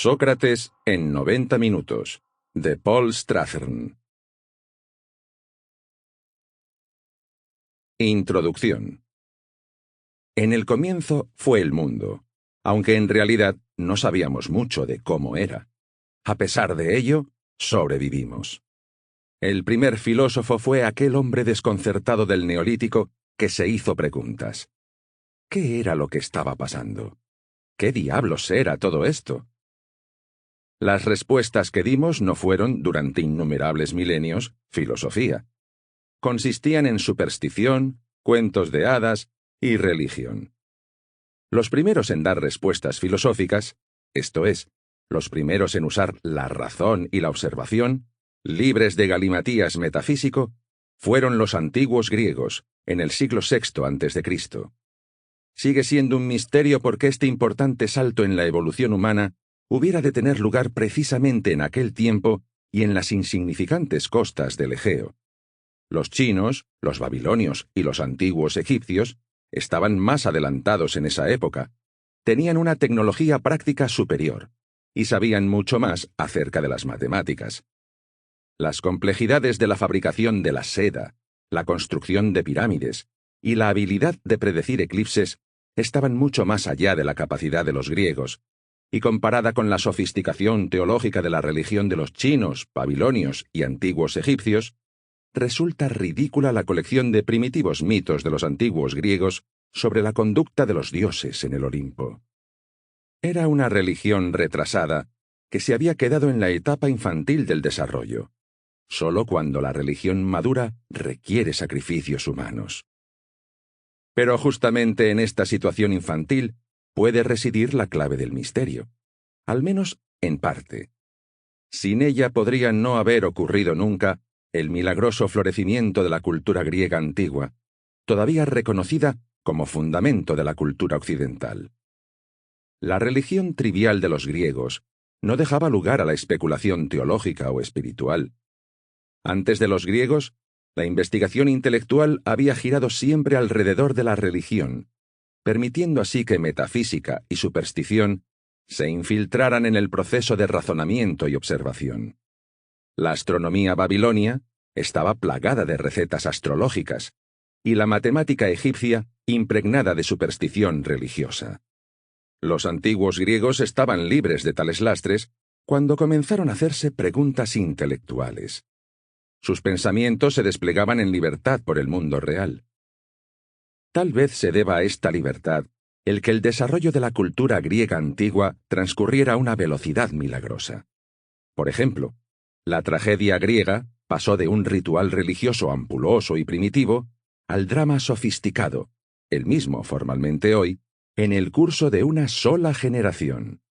Sócrates en 90 minutos, de Paul Strathern. Introducción. En el comienzo fue el mundo, aunque en realidad no sabíamos mucho de cómo era. A pesar de ello, sobrevivimos. El primer filósofo fue aquel hombre desconcertado del Neolítico que se hizo preguntas. ¿Qué era lo que estaba pasando? ¿Qué diablos era todo esto? Las respuestas que dimos no fueron, durante innumerables milenios, filosofía. Consistían en superstición, cuentos de hadas y religión. Los primeros en dar respuestas filosóficas, esto es, los primeros en usar la razón y la observación, libres de galimatías metafísico, fueron los antiguos griegos, en el siglo VI a.C. Sigue siendo un misterio por qué este importante salto en la evolución humana hubiera de tener lugar precisamente en aquel tiempo y en las insignificantes costas del Egeo. Los chinos, los babilonios y los antiguos egipcios estaban más adelantados en esa época, tenían una tecnología práctica superior y sabían mucho más acerca de las matemáticas. Las complejidades de la fabricación de la seda, la construcción de pirámides y la habilidad de predecir eclipses estaban mucho más allá de la capacidad de los griegos, y comparada con la sofisticación teológica de la religión de los chinos, babilonios y antiguos egipcios, resulta ridícula la colección de primitivos mitos de los antiguos griegos sobre la conducta de los dioses en el Olimpo. Era una religión retrasada que se había quedado en la etapa infantil del desarrollo. Solo cuando la religión madura requiere sacrificios humanos. Pero justamente en esta situación infantil puede residir la clave del misterio, al menos en parte. Sin ella podría no haber ocurrido nunca el milagroso florecimiento de la cultura griega antigua, todavía reconocida como fundamento de la cultura occidental. La religión trivial de los griegos no dejaba lugar a la especulación teológica o espiritual. Antes de los griegos, la investigación intelectual había girado siempre alrededor de la religión, permitiendo así que metafísica y superstición se infiltraran en el proceso de razonamiento y observación. La astronomía babilonia estaba plagada de recetas astrológicas, y la matemática egipcia impregnada de superstición religiosa. Los antiguos griegos estaban libres de tales lastres cuando comenzaron a hacerse preguntas intelectuales. Sus pensamientos se desplegaban en libertad por el mundo real. Tal vez se deba a esta libertad el que el desarrollo de la cultura griega antigua transcurriera a una velocidad milagrosa. Por ejemplo, la tragedia griega pasó de un ritual religioso ampuloso y primitivo al drama sofisticado, el mismo formalmente hoy, en el curso de una sola generación.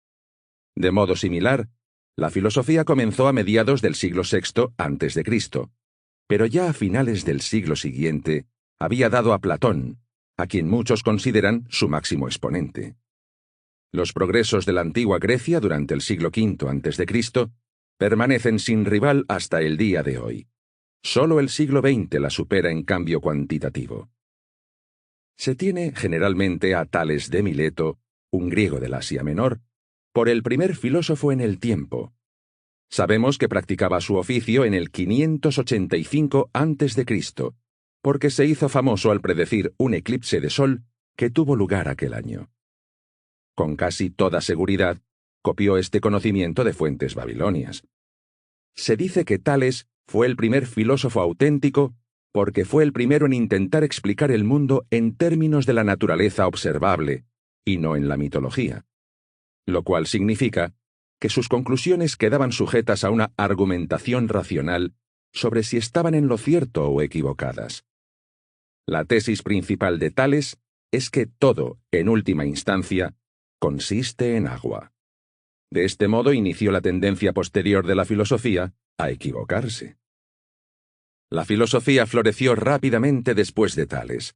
De modo similar, la filosofía comenzó a mediados del siglo VI a.C., pero ya a finales del siglo siguiente había dado a Platón, a quien muchos consideran su máximo exponente. Los progresos de la antigua Grecia durante el siglo V a.C. permanecen sin rival hasta el día de hoy. Solo el siglo XX la supera en cambio cuantitativo. Se tiene generalmente a Tales de Mileto, un griego del Asia Menor, por el primer filósofo en el tiempo. Sabemos que practicaba su oficio en el 585 a.C., porque se hizo famoso al predecir un eclipse de sol que tuvo lugar aquel año. Con casi toda seguridad, copió este conocimiento de fuentes babilonias. Se dice que Tales fue el primer filósofo auténtico porque fue el primero en intentar explicar el mundo en términos de la naturaleza observable, y no en la mitología. Lo cual significa que sus conclusiones quedaban sujetas a una argumentación racional sobre si estaban en lo cierto o equivocadas. La tesis principal de Tales es que todo, en última instancia, consiste en agua. De este modo inició la tendencia posterior de la filosofía a equivocarse. La filosofía floreció rápidamente después de Tales.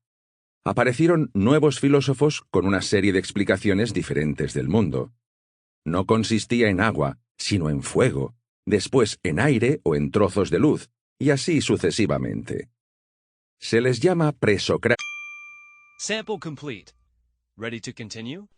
Aparecieron nuevos filósofos con una serie de explicaciones diferentes del mundo. No consistía en agua, sino en fuego, después en aire o en trozos de luz, y así sucesivamente. Se les llama presocráticos. Sample complete. Ready to continue?